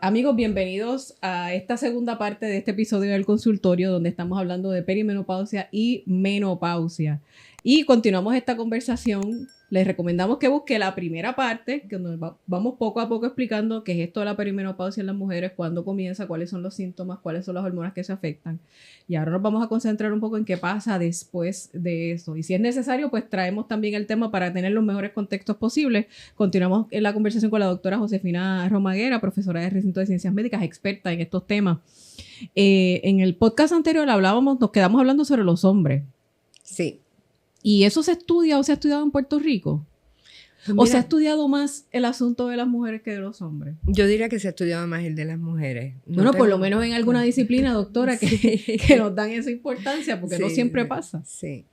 Amigos, bienvenidos a esta segunda parte de este episodio del consultorio donde estamos hablando de perimenopausia y menopausia. Y continuamos esta conversación. Les recomendamos que busque la primera parte, que nos vamos poco a poco explicando qué es esto de la perimenopausia en las mujeres, cuándo comienza, cuáles son los síntomas, cuáles son las hormonas que se afectan. Y ahora nos vamos a concentrar un poco en qué pasa después de eso. Y si es necesario, pues traemos también el tema para tener los mejores contextos posibles. Continuamos en la conversación con la doctora Josefina Romaguera, profesora de recinto de ciencias médicas, experta en estos temas. En el podcast anterior nos quedamos hablando sobre los hombres. Sí. ¿Y eso se estudia o se ha estudiado en Puerto Rico? ¿O se ha estudiado más el asunto de las mujeres que de los hombres? Yo diría que se ha estudiado más el de las mujeres. Bueno, por lo menos en alguna disciplina, doctora, que nos dan esa importancia, porque no siempre pasa. Sí.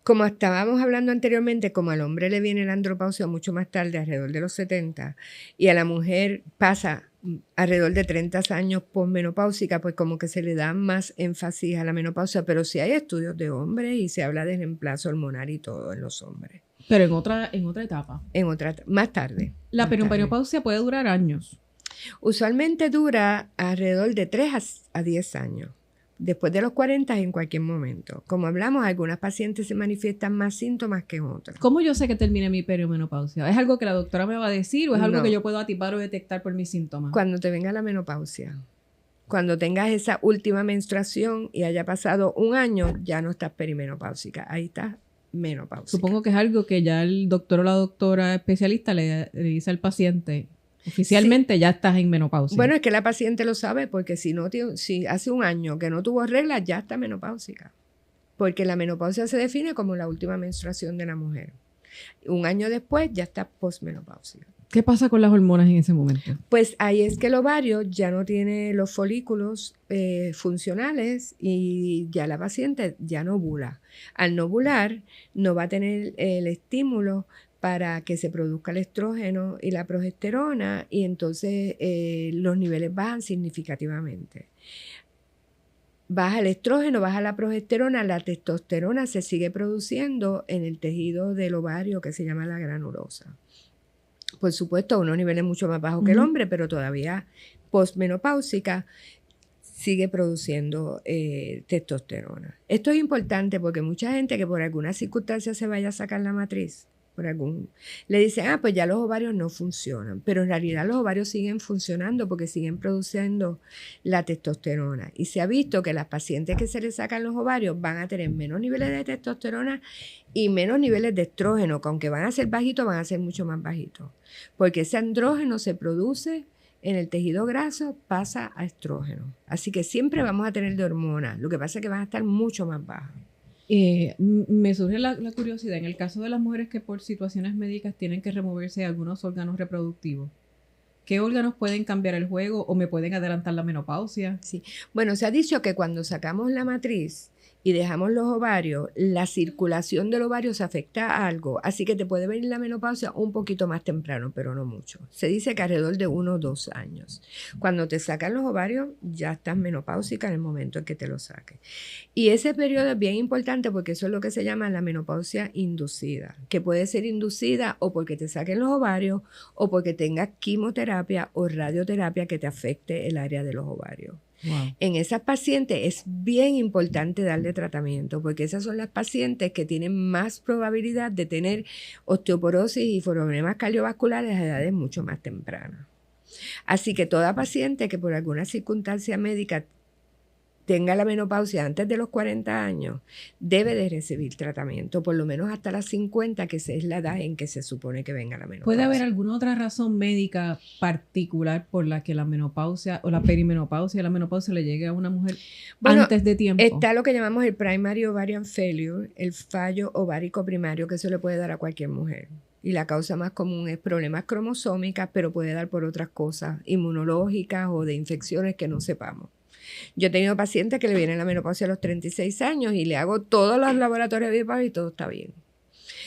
Como estábamos hablando anteriormente, como al hombre le viene la andropausia mucho más tarde, alrededor de los 70, y a la mujer pasa alrededor de 30 años posmenopáusica, pues como que se le da más énfasis a la menopausia, pero sí hay estudios de hombres y se habla de reemplazo hormonal y todo en los hombres. Pero en otra etapa. Más tarde. La perimenopausia puede durar años. Usualmente dura alrededor de 3 a 10 años. Después de los 40 en cualquier momento. Como hablamos, algunas pacientes se manifiestan más síntomas que otras. ¿Cómo yo sé que termine mi perimenopausia? ¿Es algo que la doctora me va a decir o es algo que yo puedo atipar o detectar por mis síntomas? Cuando te venga la menopausia. Cuando tengas esa última menstruación y haya pasado un año, ya no estás perimenopáusica. Ahí estás menopáusica. Supongo que es algo que ya el doctor o la doctora especialista le dice al paciente. Oficialmente ya estás en menopausia. Bueno, es que la paciente lo sabe porque si hace un año que no tuvo reglas, ya está menopáusica. Porque la menopausia se define como la última menstruación de la mujer. Un año después ya está posmenopáusica. ¿Qué pasa con las hormonas en ese momento? Pues ahí es que el ovario ya no tiene los folículos funcionales y ya la paciente ya no ovula. Al no ovular, no va a tener el estímulo para que se produzca el estrógeno y la progesterona y entonces los niveles bajan significativamente. Baja el estrógeno, baja la progesterona, la testosterona se sigue produciendo en el tejido del ovario que se llama la granulosa. Por supuesto, a unos niveles mucho más bajos que el hombre, pero todavía posmenopáusica sigue produciendo testosterona. Esto es importante porque mucha gente que por alguna circunstancia se vaya a sacar la matriz, le dicen, pues ya los ovarios no funcionan, pero en realidad los ovarios siguen funcionando porque siguen produciendo la testosterona. Y se ha visto que las pacientes que se les sacan los ovarios van a tener menos niveles de testosterona y menos niveles de estrógeno, que aunque van a ser bajitos, van a ser mucho más bajitos. Porque ese andrógeno se produce en el tejido graso, pasa a estrógeno. Así que siempre vamos a tener de hormonas, lo que pasa es que van a estar mucho más bajas. Me surge la curiosidad, en el caso de las mujeres que por situaciones médicas tienen que removerse algunos órganos reproductivos, ¿qué órganos pueden cambiar el juego o me pueden adelantar la menopausia? Sí. Bueno, se ha dicho que cuando sacamos la matriz y dejamos los ovarios, la circulación del ovario se afecta a algo, así que te puede venir la menopausia un poquito más temprano, pero no mucho. Se dice que alrededor de 1 o 2 años. Cuando te sacan los ovarios, ya estás menopáusica en el momento en que te lo saques. Y ese periodo es bien importante porque eso es lo que se llama la menopausia inducida, que puede ser inducida o porque te saquen los ovarios o porque tengas quimioterapia o radioterapia que te afecte el área de los ovarios. Wow. En esas pacientes es bien importante darle tratamiento porque esas son las pacientes que tienen más probabilidad de tener osteoporosis y problemas cardiovasculares a edades mucho más tempranas. Así que toda paciente que por alguna circunstancia médica tenga la menopausia antes de los 40 años, debe de recibir tratamiento, por lo menos hasta las 50, que es la edad en que se supone que venga la menopausia. ¿Puede haber alguna otra razón médica particular por la que la menopausia o la perimenopausia y la menopausia le llegue a una mujer antes de tiempo? Está lo que llamamos el primary ovarian failure, el fallo ovárico primario, que eso le puede dar a cualquier mujer. Y la causa más común es problemas cromosómicas, pero puede dar por otras cosas, inmunológicas o de infecciones que no sepamos. Yo he tenido pacientes que le viene la menopausia a los 36 años y le hago todos los laboratorios de y todo está bien.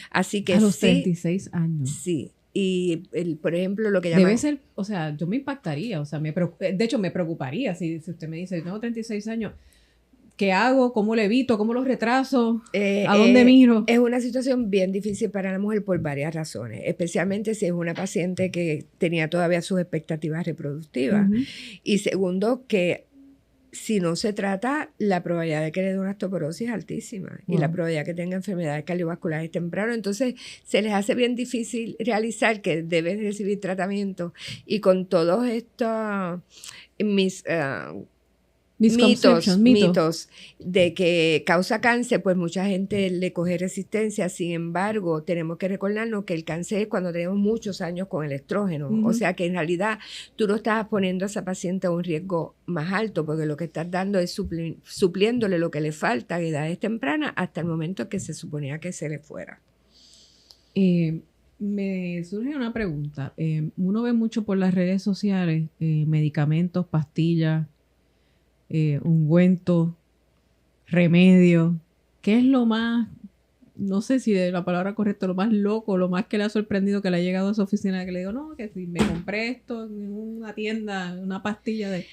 Así que a los 36 años. Sí. Y, por ejemplo, lo que llaman... Debe ser, o sea, yo me impactaría, o sea, de hecho me preocuparía si usted me dice, tengo 36 años, ¿Qué hago? ¿Cómo lo evito? ¿Cómo lo retraso? ¿A dónde miro? Es una situación bien difícil para la mujer por varias razones, especialmente si es una paciente que tenía todavía sus expectativas reproductivas. Y segundo, que si no se trata, la probabilidad de que le dé una osteoporosis es altísima y la probabilidad de que tenga enfermedades cardiovasculares temprano. Entonces, se les hace bien difícil realizar que deben recibir tratamiento. Y con todos estos mitos de que causa cáncer, pues mucha gente le coge resistencia. Sin embargo, tenemos que recordarnos que el cáncer es cuando tenemos muchos años con el estrógeno. O sea que en realidad tú no estás poniendo a esa paciente a un riesgo más alto, porque lo que estás dando es supliéndole lo que le falta a edades tempranas hasta el momento que se suponía que se le fuera. Me surge una pregunta. Uno ve mucho por las redes sociales medicamentos, pastillas, ungüento, remedio. ¿Qué es lo más, no sé si de la palabra correcta, lo más loco, lo más que le ha sorprendido que le ha llegado a su oficina, que le digo, no, que si me compré esto en una tienda, una pastilla de...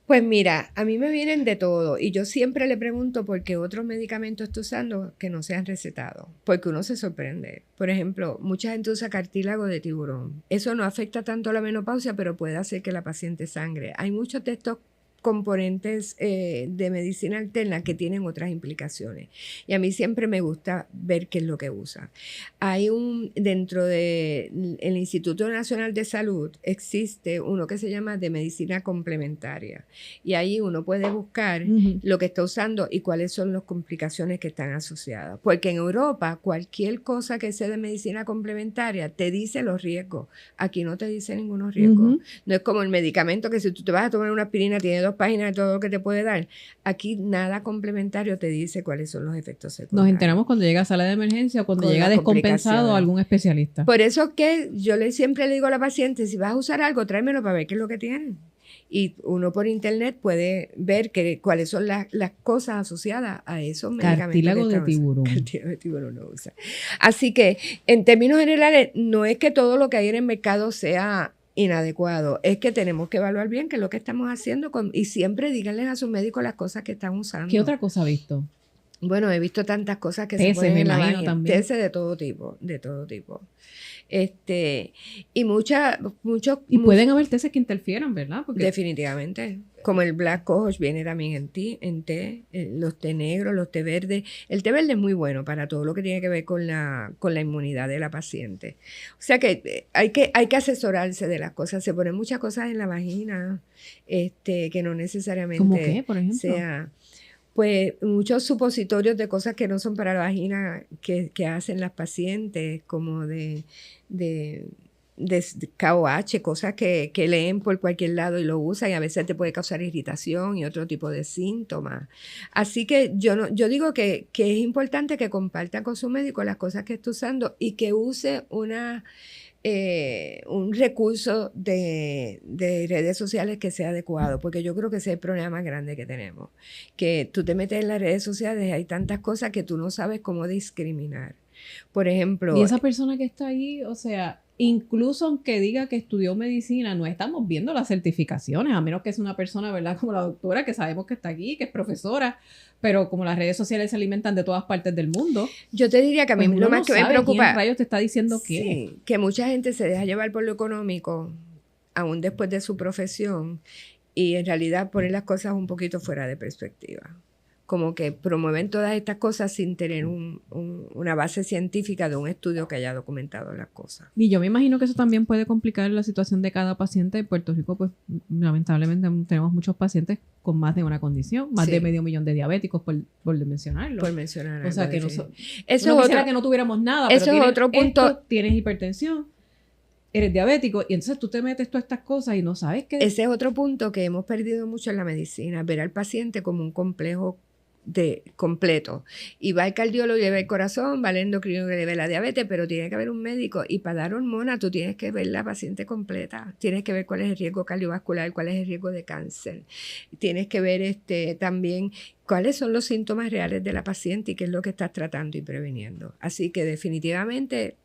Pues mira, a mí me vienen de todo y yo siempre le pregunto por qué otros medicamentos está usando que no se han recetado, porque uno se sorprende. Por ejemplo, mucha gente usa cartílago de tiburón. Eso no afecta tanto a la menopausia, pero puede hacer que la paciente sangre. Hay muchos de estos componentes de medicina alterna que tienen otras implicaciones. Y a mí siempre me gusta ver qué es lo que usa. Hay dentro del Instituto Nacional de Salud, existe uno que se llama de medicina complementaria. Y ahí uno puede buscar lo que está usando y cuáles son las complicaciones que están asociadas. Porque en Europa, cualquier cosa que sea de medicina complementaria te dice los riesgos. Aquí no te dice ningunos riesgos. No es como el medicamento que si tú te vas a tomar una aspirina tiene 2 páginas de todo lo que te puede dar. Aquí nada complementario te dice cuáles son los efectos secundarios. Nos enteramos cuando llega a sala de emergencia o cuando llega descompensado a algún especialista. Por eso que yo siempre le digo a la paciente, si vas a usar algo, tráemelo para ver qué es lo que tienen. Y uno por internet puede ver cuáles son las cosas asociadas a esos medicamentos. Cartílago de tiburón. Cartílago de tiburón no usa. Así que, en términos generales, no es que todo lo que hay en el mercado sea inadecuado, es que tenemos que evaluar bien qué es lo que estamos haciendo y siempre díganles a sus médicos las cosas que están usando. ¿Qué otra cosa ha visto? Bueno, he visto tantas cosas que se ponen en la vagina. Tesis de todo tipo, de todo tipo. Y muchos... Y pueden haber tesis que interfieran, ¿verdad? Porque definitivamente. Como el Black Cohosh viene también en té, los té negros, los té verdes. El té verde es muy bueno para todo lo que tiene que ver con la inmunidad de la paciente. O sea que hay que asesorarse de las cosas. Se ponen muchas cosas en la vagina que no necesariamente... ¿Cómo qué, por ejemplo? Sea... Pues muchos supositorios de cosas que no son para la vagina que hacen las pacientes, como de KOH, cosas que leen por cualquier lado y lo usan y a veces te puede causar irritación y otro tipo de síntomas. Así que yo digo que es importante que compartan con su médico las cosas que está usando y que use un recurso de redes sociales que sea adecuado, porque yo creo que ese es el problema más grande que tenemos, que tú te metes en las redes sociales y hay tantas cosas que tú no sabes cómo discriminar. Por ejemplo... Y esa persona que está ahí, o sea, incluso aunque diga que estudió medicina, no estamos viendo las certificaciones, a menos que es una persona, ¿verdad? Como la doctora, que sabemos que está aquí, que es profesora, pero como las redes sociales se alimentan de todas partes del mundo. Yo te diría que a mí lo más que me preocupa... ¿Quién rayos te está diciendo qué? Sí, que mucha gente se deja llevar por lo económico, aún después de su profesión, y en realidad ponen las cosas un poquito fuera de perspectiva. Como que promueven todas estas cosas sin tener una base científica de un estudio que haya documentado las cosas. Y yo me imagino que eso también puede complicar la situación de cada paciente. En Puerto Rico, pues lamentablemente tenemos muchos pacientes con más de una condición, más de 500,000 de diabéticos, por mencionarlo. Por mencionar algo. O sea, que eso quisiera que no tuviéramos nada, eso pero es otro punto. Tienes hipertensión, eres diabético, y entonces tú te metes todas estas cosas y no sabes qué... Ese es otro punto que hemos perdido mucho en la medicina, ver al paciente como un complejo completo. Y va el cardiólogo y le ve el corazón, va el endocrino y le ve la diabetes, pero tiene que haber un médico. Y para dar hormona tú tienes que ver la paciente completa. Tienes que ver cuál es el riesgo cardiovascular, cuál es el riesgo de cáncer. Tienes que ver también cuáles son los síntomas reales de la paciente y qué es lo que estás tratando y previniendo. Así que definitivamente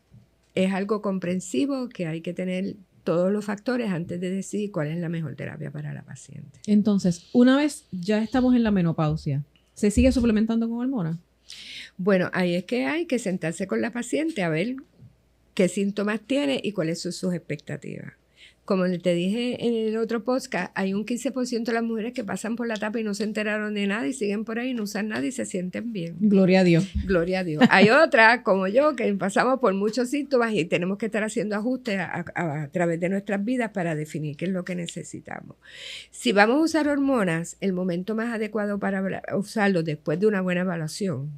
es algo comprensivo que hay que tener todos los factores antes de decidir cuál es la mejor terapia para la paciente. Entonces, una vez ya estamos en la menopausia, ¿se sigue suplementando con hormonas? Bueno, ahí es que hay que sentarse con la paciente a ver qué síntomas tiene y cuáles son sus expectativas. Como te dije en el otro podcast, hay un 15% de las mujeres que pasan por la etapa y no se enteraron de nada y siguen por ahí, no usan nada y se sienten bien. Gloria a Dios. Gloria a Dios. Hay otras, como yo, que pasamos por muchos síntomas y tenemos que estar haciendo ajustes a través de nuestras vidas para definir qué es lo que necesitamos. Si vamos a usar hormonas, el momento más adecuado para usarlo después de una buena evaluación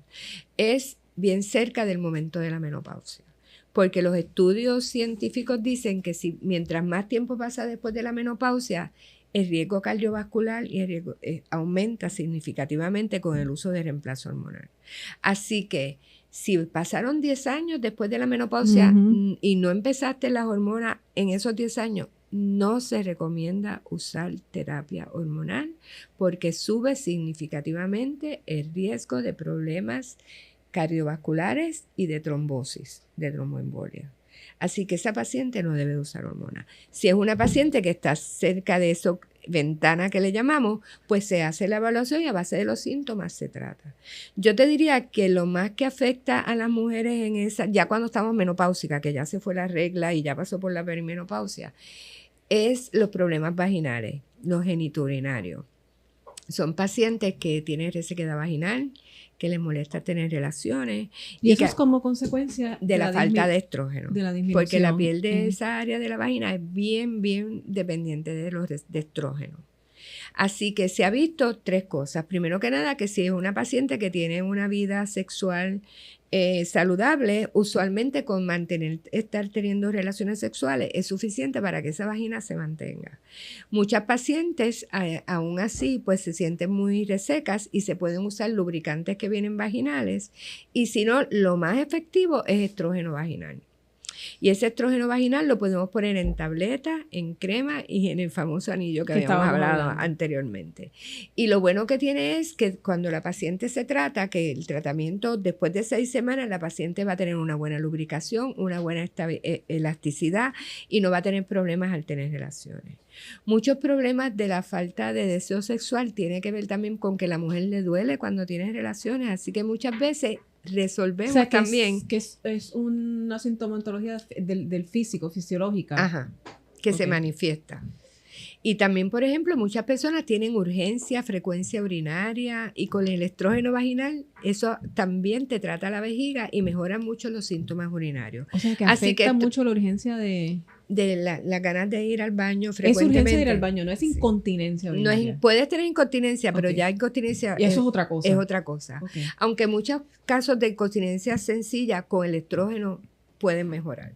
es bien cerca del momento de la menopausia. Porque los estudios científicos dicen que si mientras más tiempo pasa después de la menopausia, el riesgo cardiovascular y el riesgo, aumenta significativamente con el uso de reemplazo hormonal. Así que si pasaron 10 años después de la menopausia y no empezaste las hormonas en esos 10 años, no se recomienda usar terapia hormonal porque sube significativamente el riesgo de problemas cardiovasculares y de trombosis, de tromboembolia. Así que esa paciente no debe usar hormonas. Si es una paciente que está cerca de esa ventana que le llamamos, pues se hace la evaluación y a base de los síntomas se trata. Yo te diría que lo más que afecta a las mujeres en esa, ya cuando estamos menopáusicas, que ya se fue la regla y ya pasó por la perimenopausia, es los problemas vaginales, los genitourinarios. Son pacientes que tienen resequedad vaginal, que les molesta tener relaciones. Y eso es como consecuencia de la falta de estrógeno. De la disminución. Porque la piel de esa área de la vagina es bien dependiente de estrógeno. Así que se ha visto 3 cosas. Primero que nada, que si es una paciente que tiene una vida sexual saludable, usualmente con estar teniendo relaciones sexuales es suficiente para que esa vagina se mantenga. Muchas pacientes aún así pues se sienten muy resecas y se pueden usar lubricantes que vienen vaginales y si no, lo más efectivo es estrógeno vaginal. Y ese estrógeno vaginal lo podemos poner en tabletas, en crema y en el famoso anillo que habíamos hablado anteriormente. Y lo bueno que tiene es que cuando la paciente se trata, que el tratamiento después de 6 semanas, la paciente va a tener una buena lubricación, una buena elasticidad y no va a tener problemas al tener relaciones. Muchos problemas de la falta de deseo sexual tiene que ver también con que la mujer le duele cuando tiene relaciones, así que muchas veces resolvemos también. Es una sintomatología del físico, fisiológica. Ajá, que se manifiesta. Y también, por ejemplo, muchas personas tienen urgencia, frecuencia urinaria y con el estrógeno vaginal, eso también te trata la vejiga y mejora mucho los síntomas urinarios. O sea, que afecta mucho la urgencia de las ganas de ir al baño frecuentemente. Es urgencia de ir al baño, no es incontinencia urinaria. No puedes tener incontinencia, pero ya incontinencia y eso es otra cosa. Es otra cosa. Okay. Aunque muchos casos de incontinencia sencilla con el estrógeno pueden mejorar.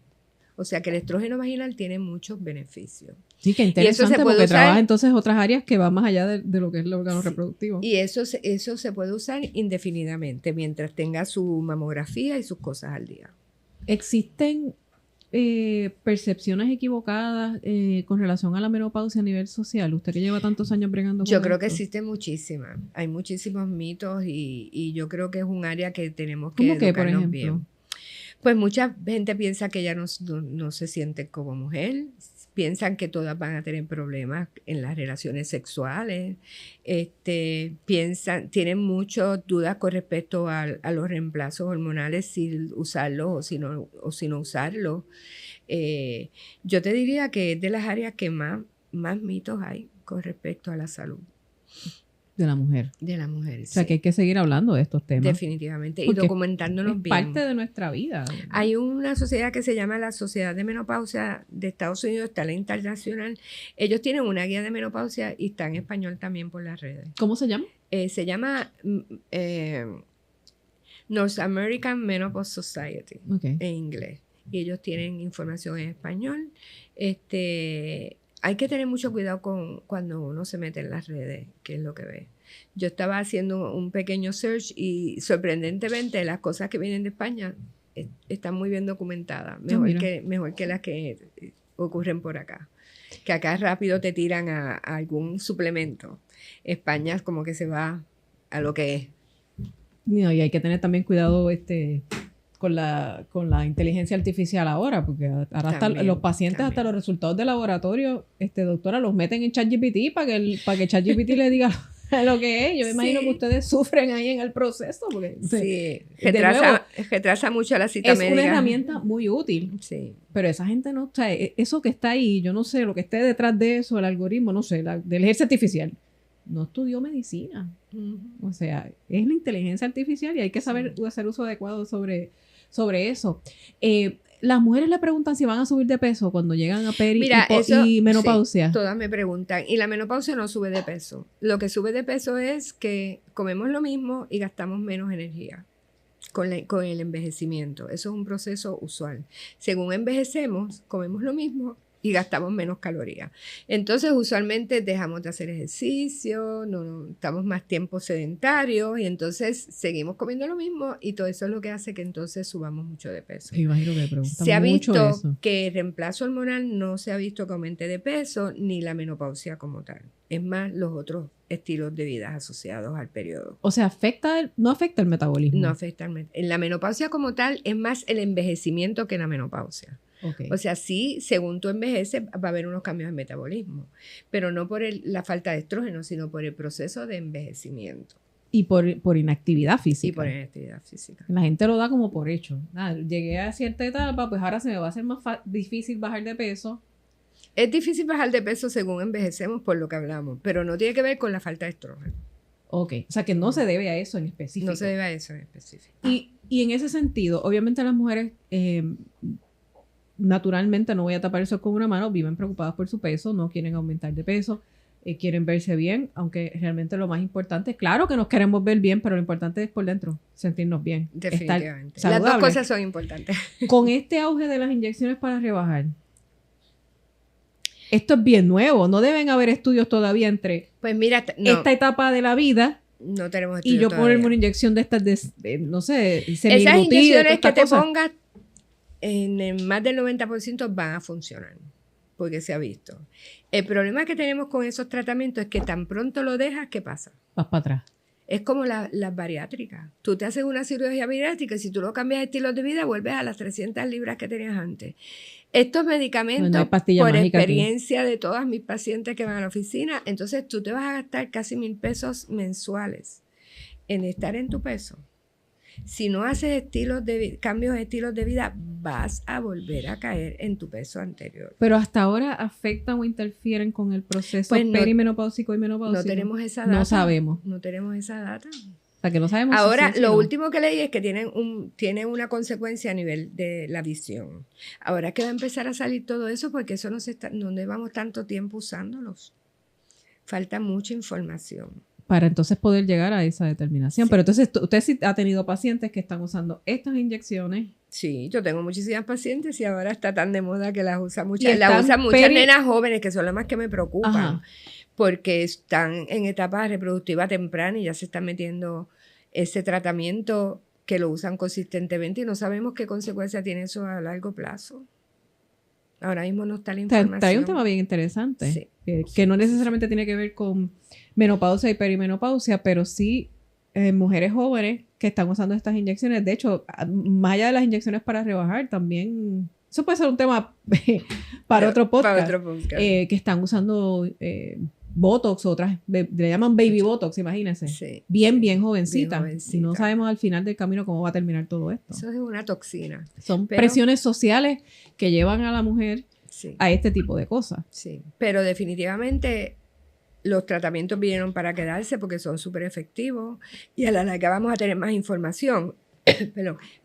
O sea que el estrógeno vaginal tiene muchos beneficios. Sí, qué interesante porque trabaja entonces otras áreas que van más allá de lo que es el órgano reproductivo. Y eso se puede usar indefinidamente mientras tenga su mamografía y sus cosas al día. ¿Existen percepciones equivocadas con relación a la menopausia a nivel social? Usted que lleva tantos años bregando con Yo creo que existen muchísimas. Hay muchísimos mitos y yo creo que es un área que tenemos que educarnos bien. Pues mucha gente piensa que ella no se siente como mujer, piensan que todas van a tener problemas en las relaciones sexuales, tienen muchas dudas con respecto a los reemplazos hormonales, si usarlos o si no usarlos. Yo te diría que es de las áreas que más mitos hay con respecto a la salud. De la mujer. De la mujer, O sea, que hay que seguir hablando de estos temas. Definitivamente. Y documentándonos bien. Es parte de nuestra vida. Hay una sociedad que se llama la Sociedad de Menopausia de Estados Unidos, está la internacional. Ellos tienen una guía de menopausia y está en español también por las redes. ¿Cómo se llama? Se llama North American Menopause Society, en inglés. Y ellos tienen información en español. Hay que tener mucho cuidado cuando uno se mete en las redes, que es lo que ve. Yo estaba haciendo un pequeño search y sorprendentemente las cosas que vienen de España están muy bien documentadas, mejor que las que ocurren por acá. Que acá rápido te tiran a algún suplemento. España es como que se va a lo que es. No, y hay que tener también cuidado con la inteligencia artificial ahora, porque ahora hasta También, los pacientes, hasta los resultados de laboratorio, doctora, los meten en ChatGPT para que ChatGPT le diga lo que es. Yo me imagino que ustedes sufren ahí en el proceso. Porque, sí, nuevo, retrasa mucho la cita médica. Es una herramienta muy útil. Sí. Pero esa gente no está, eso que está ahí, yo no sé, lo que esté detrás de eso, el algoritmo, no sé, del inteligencia artificial, no estudió medicina. O sea, es la inteligencia artificial y hay que saber hacer uso adecuado sobre eso. Las mujeres le preguntan si van a subir de peso cuando llegan a y menopausia. Sí, todas me preguntan. Y la menopausia no sube de peso. Lo que sube de peso es que comemos lo mismo y gastamos menos energía con el envejecimiento. Eso es un proceso usual. Según envejecemos, comemos lo mismo y gastamos menos calorías. Entonces, usualmente dejamos de hacer ejercicio, no estamos más tiempo sedentarios y entonces seguimos comiendo lo mismo y todo eso es lo que hace que entonces subamos mucho de peso. Me imagino que preguntan se ha mucho visto eso. que el reemplazo hormonal no se ha visto que aumente de peso ni la menopausia como tal. Es más, los otros estilos de vida asociados al periodo. O sea, no afecta el metabolismo. No afecta en la menopausia como tal es más el envejecimiento que la menopausia. Okay. O sea, sí, según tú envejeces, va a haber unos cambios en metabolismo, pero no por la falta de estrógeno, sino por el proceso de envejecimiento. Y por inactividad física. Y por inactividad física. La gente lo da como por hecho. Llegué a cierta etapa, pues ahora se me va a hacer más difícil bajar de peso. Es difícil bajar de peso según envejecemos, por lo que hablamos, pero no tiene que ver con la falta de estrógeno. Ok, o sea que no se debe a eso en específico. No se debe a eso en específico. Y en ese sentido, obviamente las mujeres... naturalmente, no voy a tapar el sol con una mano, viven preocupadas por su peso, no quieren aumentar de peso, quieren verse bien, aunque realmente lo más importante, claro que nos queremos ver bien, pero lo importante es por dentro, sentirnos bien. Definitivamente. Las dos cosas son importantes. Con este auge de las inyecciones para rebajar, esto es bien nuevo, no deben haber estudios todavía entre esta etapa de la vida. No tenemos estudios. Y yo ponerme una inyección de estas, no sé, esas inyecciones que te pongas en más del 90% van a funcionar, porque se ha visto. El problema que tenemos con esos tratamientos es que tan pronto lo dejas, ¿qué pasa? Vas para atrás. Es como las bariátricas. Tú te haces una cirugía bariátrica y si tú no cambias estilos de vida, vuelves a las 300 libras que tenías antes. Estos medicamentos, por experiencia de todas mis pacientes que van a la oficina, entonces tú te vas a gastar casi 1,000 pesos mensuales en estar en tu peso. Si no haces cambios de estilos de vida, vas a volver a caer en tu peso anterior. Pero hasta ahora afectan o interfieren con el proceso perimenopáusico y menopáusico. No tenemos esa data. No sabemos. No tenemos esa data. O sea, que no sabemos. Ahora, lo último que leí es que tienen una consecuencia a nivel de la visión. Ahora que va a empezar a salir todo eso, porque eso no llevamos tanto tiempo usándolos. Falta mucha información. Para entonces poder llegar a esa determinación. Sí. Pero entonces, usted sí ha tenido pacientes que están usando estas inyecciones. Sí, yo tengo muchísimas pacientes y ahora está tan de moda que las usan muchas. Las usan muchas nenas jóvenes, que son las más que me preocupan. Ajá. Porque están en etapa reproductiva temprana y ya se están metiendo ese tratamiento que lo usan consistentemente y no sabemos qué consecuencia tiene eso a largo plazo. Ahora mismo no está la información. Trae un tema bien interesante, sí. Que no necesariamente tiene que ver con menopausia y perimenopausia, pero sí mujeres jóvenes que están usando estas inyecciones. De hecho, más allá de las inyecciones para rebajar, también... Eso puede ser un tema para otro podcast. Que están usando Botox, otras le llaman baby Botox, imagínense. Sí. Bien jovencita. Si no sabemos al final del camino cómo va a terminar todo esto. Eso es una toxina. Son presiones sociales que llevan a la mujer a este tipo de cosas. Sí, pero definitivamente los tratamientos vinieron para quedarse porque son súper efectivos y a la larga vamos a tener más información.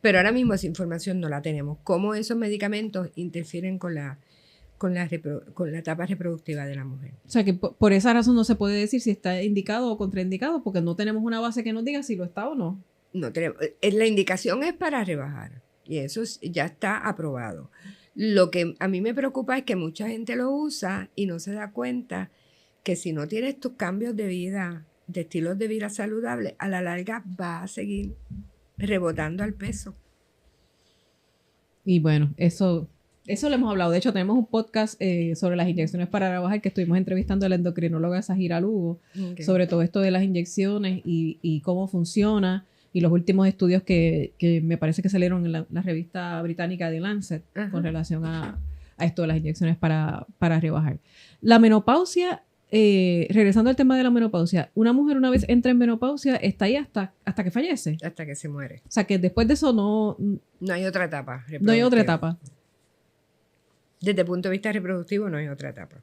Pero ahora mismo esa información no la tenemos. ¿Cómo esos medicamentos interfieren con la etapa reproductiva de la mujer? O sea que por esa razón no se puede decir si está indicado o contraindicado porque no tenemos una base que nos diga si lo está o no. No tenemos. La indicación es para rebajar y eso ya está aprobado. Lo que a mí me preocupa es que mucha gente lo usa y no se da cuenta que si no tienes tus cambios de vida, de estilos de vida saludables, a la larga vas a seguir rebotando al peso. Y bueno, eso lo hemos hablado. De hecho, tenemos un podcast sobre las inyecciones para rebajar que estuvimos entrevistando a la endocrinóloga Zahira Lugo sobre todo esto de las inyecciones y cómo funciona. y los últimos estudios que me parece que salieron en la revista británica The Lancet con relación a esto de las inyecciones para rebajar. La menopausia, regresando al tema de la menopausia, una mujer una vez entra en menopausia está ahí hasta que fallece. Hasta que se muere. O sea, que después de eso no hay otra etapa. No hay otra etapa. Desde el punto de vista reproductivo no hay otra etapa.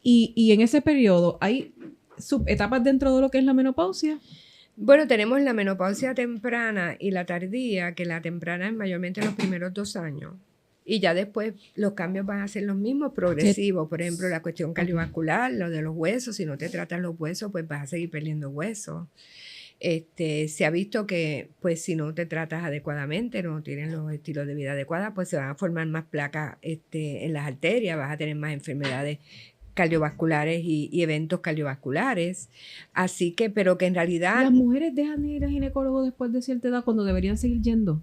Y en ese periodo, ¿hay subetapas dentro de lo que es la menopausia? Bueno, tenemos la menopausia temprana y la tardía, que la temprana es mayormente los primeros 2 años. Y ya después los cambios van a ser los mismos, progresivos. Por ejemplo, la cuestión cardiovascular, lo de los huesos. Si no te tratas los huesos, pues vas a seguir perdiendo huesos. Se ha visto que, pues, si no te tratas adecuadamente, no tienes los estilos de vida adecuados, pues se van a formar más placas en las arterias, vas a tener más enfermedades cardiovasculares y eventos cardiovasculares. Así que, pero que en realidad... ¿Las mujeres dejan de ir al ginecólogo después de cierta edad cuando deberían seguir yendo?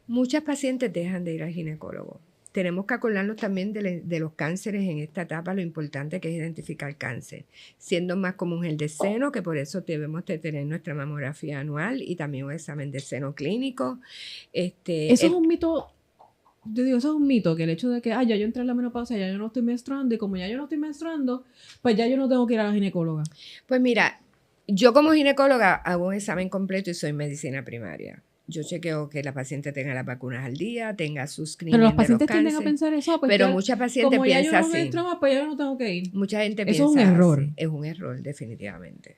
Muchas pacientes dejan de ir al ginecólogo. Tenemos que acordarnos también de los cánceres en esta etapa, lo importante que es identificar cáncer, siendo más común el de seno, que por eso debemos de tener nuestra mamografía anual y también un examen de seno clínico. Eso es un mito, yo digo, eso es un mito, que el hecho de que, ya yo entré en la menopausia, ya yo no estoy menstruando, y como ya yo no estoy menstruando, pues ya yo no tengo que ir a la ginecóloga. Pues mira, yo como ginecóloga hago un examen completo y soy medicina primaria. Yo chequeo que la paciente tenga las vacunas al día, tenga sus screening. Pero los pacientes tienden a pensar eso. Pues pero muchas pacientes piensan así. Como ya yo no menstruo más, pues ya no tengo que ir. Mucha gente piensa eso es un error. Así. Es un error, definitivamente.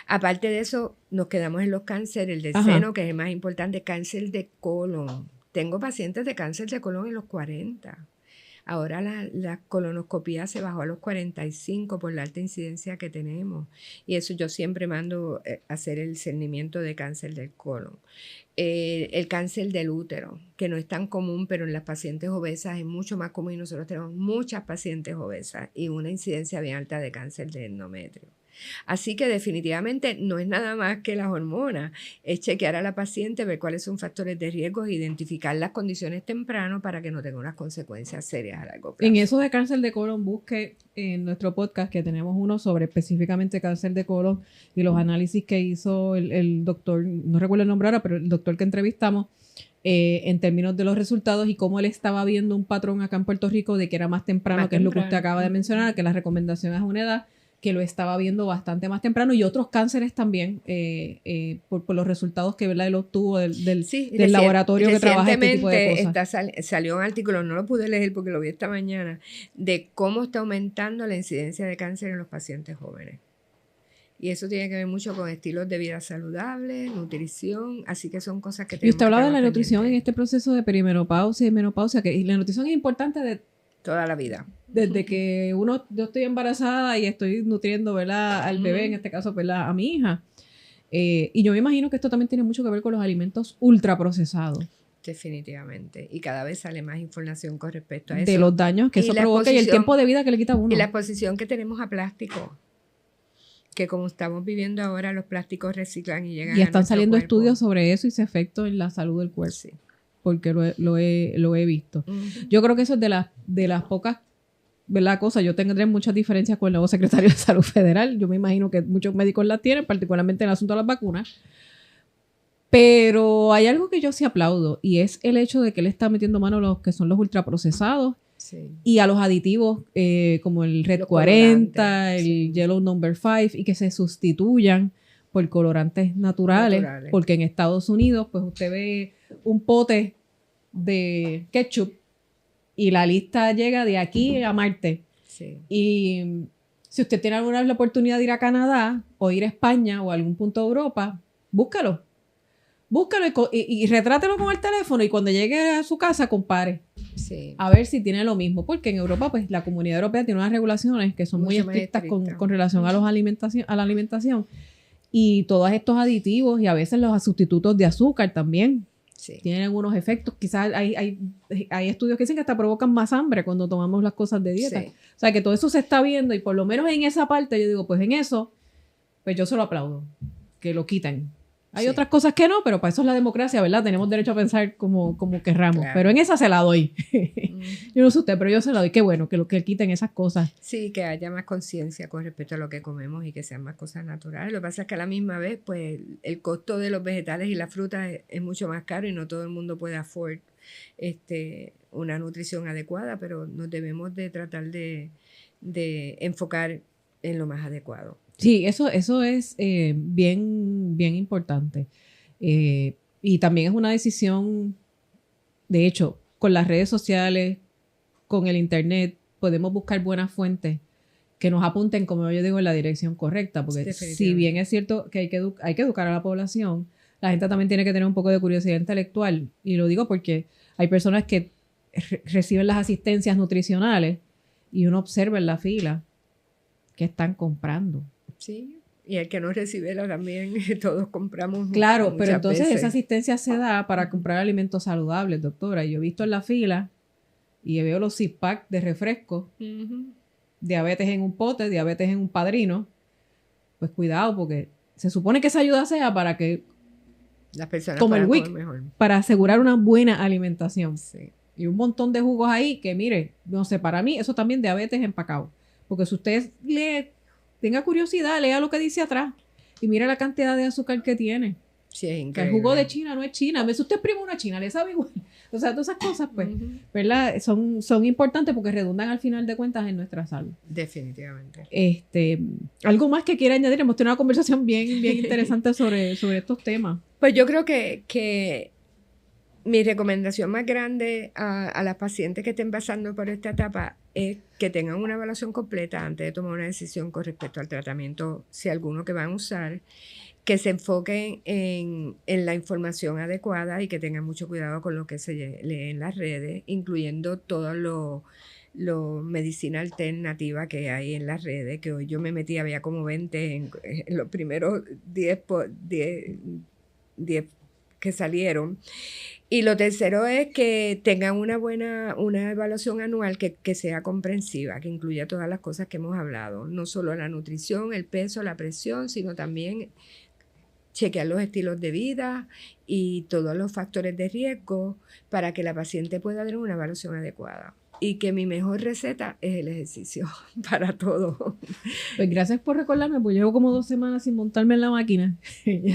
Aparte de eso, nos quedamos en los cánceres, el de seno, que es el más importante, cáncer de colon. Tengo pacientes de cáncer de colon en los 40. Ahora la colonoscopía se bajó a los 45 por la alta incidencia que tenemos. Y eso yo siempre mando hacer el cernimiento de cáncer del colon. El cáncer del útero, que no es tan común, pero en las pacientes obesas es mucho más común y nosotros tenemos muchas pacientes obesas y una incidencia bien alta de cáncer de endometrio. Así que definitivamente no es nada más que las hormonas, es chequear a la paciente, ver cuáles son factores de riesgo, identificar las condiciones temprano para que no tenga unas consecuencias serias a largo plazo. En eso de cáncer de colon, busque en nuestro podcast que tenemos uno sobre específicamente cáncer de colon y los análisis que hizo el doctor, no recuerdo el nombre ahora, pero el doctor que entrevistamos, en términos de los resultados y cómo él estaba viendo un patrón acá en Puerto Rico de que era más temprano, que es lo que usted acaba de mencionar, que la recomendación es una edad, que lo estaba viendo bastante más temprano, y otros cánceres también, por los resultados que él obtuvo del laboratorio que trabaja este tipo de cosas. Salió un artículo, no lo pude leer porque lo vi esta mañana, de cómo está aumentando la incidencia de cáncer en los pacientes jóvenes. Y eso tiene que ver mucho con estilos de vida saludables, nutrición, así que son cosas que tenemos. Y usted hablaba de la nutrición en este proceso de perimenopausia y menopausia, que la nutrición es importante de toda la vida. Desde que yo estoy embarazada y estoy nutriendo, ¿verdad?, al bebé, en este caso, ¿verdad?, a mi hija. Y yo me imagino que esto también tiene mucho que ver con los alimentos ultraprocesados. Definitivamente. Y cada vez sale más información con respecto a eso. De los daños que eso provoca y el tiempo de vida que le quita a uno. Y la exposición que tenemos a plástico. Que como estamos viviendo ahora, los plásticos reciclan y llegan a nuestro cuerpo. Y están saliendo estudios sobre eso y su efecto en la salud del cuerpo. Sí. Porque lo he visto. Yo creo que eso es de las pocas, ¿verdad?, cosas. Yo tendré muchas diferencias con el nuevo secretario de Salud Federal. Yo me imagino que muchos médicos la tienen, particularmente en el asunto de las vacunas. Pero hay algo que yo sí aplaudo, y es el hecho de que él está metiendo mano a los que son los ultraprocesados y a los aditivos como el Red 40, el Yellow Number 5, y que se sustituyan por colorantes naturales. Porque en Estados Unidos, pues usted ve un pote de ketchup y la lista llega de aquí a Marte. Sí. Y si usted tiene alguna vez la oportunidad de ir a Canadá o ir a España o a algún punto de Europa, búscalo y retrátelo con el teléfono, y cuando llegue a su casa compare. Sí. A ver si tiene lo mismo, porque en Europa, pues la Comunidad Europea tiene unas regulaciones que son muy estrictas con relación a la alimentación, y todos estos aditivos y a veces los sustitutos de azúcar también. Sí. Tienen algunos efectos. Quizás hay estudios que dicen que hasta provocan más hambre cuando tomamos las cosas de dieta. Sí. O sea, que todo eso se está viendo, y por lo menos en esa parte yo digo, pues en eso, pues yo se lo aplaudo, que lo quiten. Hay otras cosas que no, pero para eso es la democracia, ¿verdad? Tenemos derecho a pensar como querramos. Claro. Pero en esa se la doy. Yo no sé usted, pero yo se la doy. Qué bueno que quiten esas cosas. Sí, que haya más conciencia con respecto a lo que comemos y que sean más cosas naturales. Lo que pasa es que a la misma vez, pues, el costo de los vegetales y la fruta es mucho más caro y no todo el mundo puede afford una nutrición adecuada, pero nos debemos de tratar de enfocar en lo más adecuado. Sí, eso es bien, bien importante. Y también es una decisión, de hecho, con las redes sociales, con el internet, podemos buscar buenas fuentes que nos apunten, como yo digo, en la dirección correcta, porque si bien es cierto que hay que educar a la población, la gente también tiene que tener un poco de curiosidad intelectual. Y lo digo porque hay personas que reciben las asistencias nutricionales y uno observa en la fila que están comprando. Sí, y el que no recibe también, todos compramos. Claro, pero entonces veces esa asistencia se da para comprar alimentos saludables, doctora. Yo he visto en la fila y veo los six-pack de refresco, diabetes en un pote, diabetes en un padrino. Pues cuidado, porque se supone que esa ayuda sea para que las personas como el WIC, mejor, para asegurar una buena alimentación. Sí. Y un montón de jugos ahí que, mire, no sé, para mí eso también diabetes empacado. Porque si usted tenga curiosidad, lea lo que dice atrás y mira la cantidad de azúcar que tiene. Sí, es increíble. Que el jugo de China no es China. A veces usted prima una china, le sabe igual. O sea, todas esas cosas, pues, ¿verdad? Son importantes porque redundan al final de cuentas en nuestra salud. Definitivamente. Algo más que quiera añadir. Hemos tenido una conversación bien, bien interesante sobre estos temas. Pues yo creo que mi recomendación más grande a las pacientes que estén pasando por esta etapa es que tengan una evaluación completa antes de tomar una decisión con respecto al tratamiento, si alguno que van a usar, que se enfoquen en la información adecuada y que tengan mucho cuidado con lo que se lee en las redes, incluyendo todo lo medicina alternativa que hay en las redes, que hoy yo me metí, había como 20 en los primeros 10 que salieron. Y lo tercero es que tengan una evaluación anual que sea comprensiva, que incluya todas las cosas que hemos hablado, no solo la nutrición, el peso, la presión, sino también chequear los estilos de vida y todos los factores de riesgo para que la paciente pueda tener una evaluación adecuada. Y que mi mejor receta es el ejercicio para todo. Pues gracias por recordarme, pues llevo como 2 semanas sin montarme en la máquina.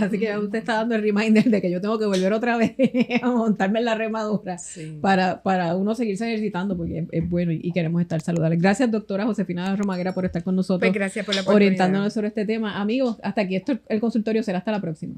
Así que ya usted está dando el reminder de que yo tengo que volver otra vez a montarme en la remadura para uno seguirse ejercitando, porque es bueno y queremos estar saludables. Gracias, doctora Josefina Romaguera, por estar con nosotros. Pues gracias por la oportunidad. Orientándonos sobre este tema. Amigos, hasta aquí el consultorio será hasta la próxima.